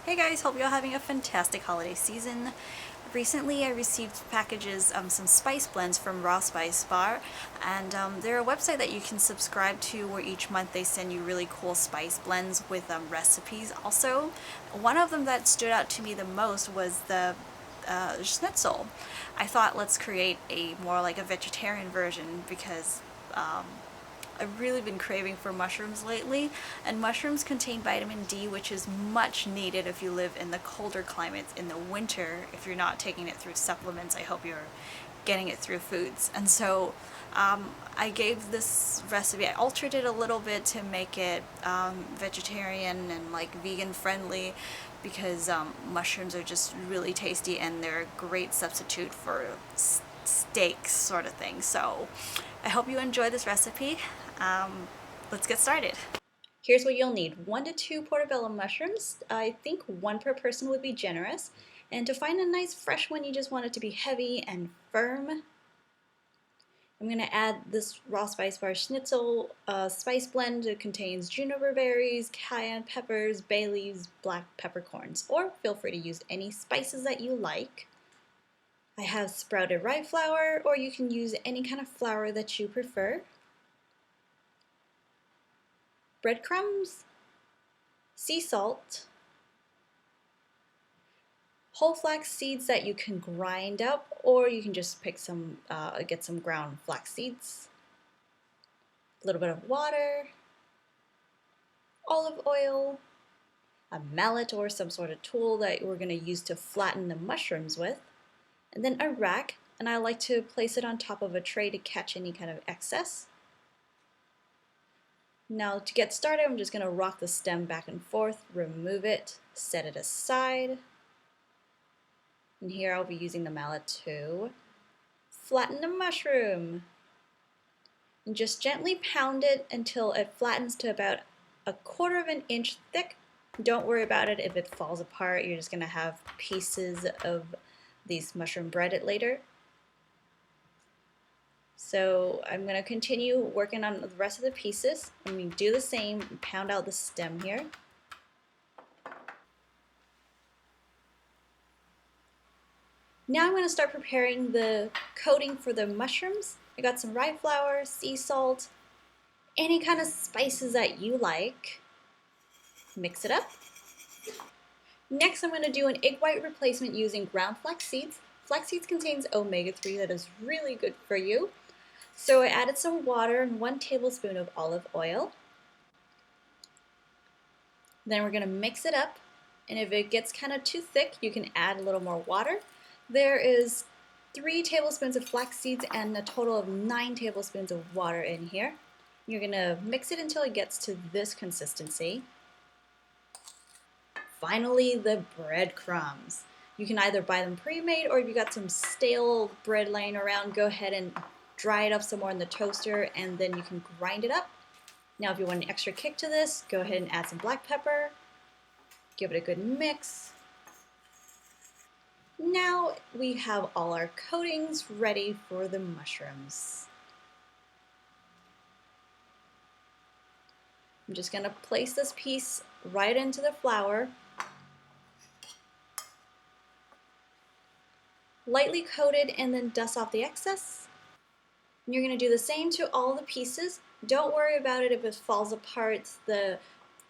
Hey guys, hope you're having a fantastic holiday season. Recently I received packages, some spice blends from Rawspicebar, and they're a website that you can subscribe to where each month they send you really cool spice blends with recipes also. One of them that stood out to me the most was the schnitzel. I thought let's create a more like a vegetarian version because I've really been craving for mushrooms lately, and mushrooms contain vitamin D, which is much needed if you live in the colder climates in the winter. If you're not taking it through supplements, I hope you're getting it through foods. And so I gave this recipe, I altered it a little bit to make it vegetarian and like vegan friendly, because mushrooms are just really tasty and they're a great substitute for steaks sort of thing. So I hope you enjoy this recipe. Let's get started. Here's what you'll need: 1 to 2 portobello mushrooms. I think 1 per person would be generous. And to find a nice fresh one, you just want it to be heavy and firm. I'm going to add this Rawspicebar Schnitzel spice blend. It contains juniper berries, cayenne peppers, bay leaves, black peppercorns, or feel free to use any spices that you like. I have sprouted rye flour, or you can use any kind of flour that you prefer. Breadcrumbs, sea salt, whole flax seeds that you can grind up, or you can just pick some, get some ground flax seeds, a little bit of water, olive oil, a mallet or some sort of tool that we're going to use to flatten the mushrooms with, and then a rack, and I like to place it on top of a tray to catch any kind of excess. Now to get started, I'm just going to rock the stem back and forth, remove it, set it aside. And here I'll be using the mallet to flatten the mushroom. And just gently pound it until it flattens to about 1/4 of an inch thick. Don't worry about it if it falls apart. You're just going to have pieces of these mushroom breaded later. So I'm going to continue working on the rest of the pieces. I'm going to do the same, pound out the stem here. Now I'm going to start preparing the coating for the mushrooms. I got some rye flour, sea salt, any kind of spices that you like. Mix it up. Next I'm going to do an egg white replacement using ground flax seeds. Flax seeds contains omega-3 that is really good for you. So I added some water and 1 tablespoon of olive oil. Then we're going to mix it up, and if it gets kind of too thick, you can add a little more water. There is 3 tablespoons of flax seeds and a total of 9 tablespoons of water in here. You're going to mix it until it gets to this consistency. Finally, the breadcrumbs. You can either buy them pre-made, or if you got some stale bread laying around, go ahead and dry it up some more in the toaster, and then you can grind it up. Now if you want an extra kick to this, go ahead and add some black pepper, give it a good mix. Now we have all our coatings ready for the mushrooms. I'm just going to place this piece right into the flour, lightly coat it, and then dust off the excess. And you're going to do the same to all the pieces. Don't worry about it if it falls apart. The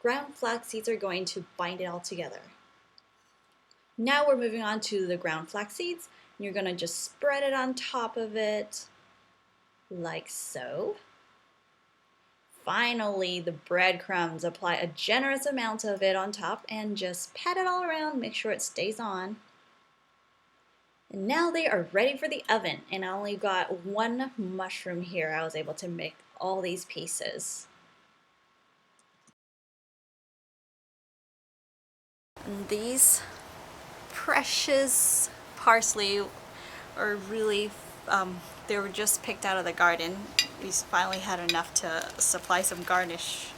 ground flax seeds are going to bind it all together. Now we're moving on to the ground flax seeds. You're going to just spread it on top of it, like so. Finally, the breadcrumbs. Apply a generous amount of it on top and just pat it all around. Make sure it stays on. And now they are ready for the oven, and I only got 1 mushroom here. I was able to make all these pieces. And these precious parsley are really, they were just picked out of the garden. We finally had enough to supply some garnish.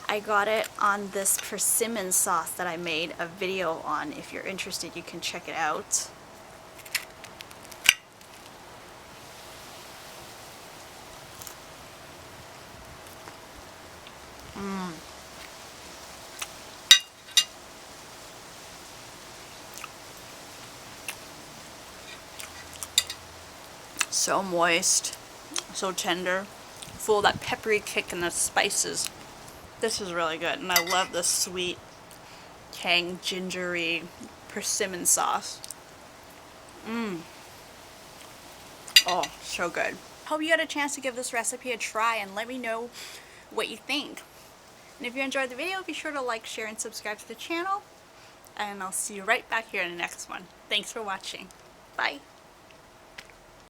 I got it on this persimmon sauce that I made a video on. If you're interested, you can check it out. So moist, so tender, full of that peppery kick and the spices. This is really good, and I love the sweet, tang, gingery persimmon sauce. Oh, so good. Hope you had a chance to give this recipe a try and let me know what you think. And if you enjoyed the video, be sure to like, share, and subscribe to the channel. And I'll see you right back here in the next one. Thanks for watching. Bye.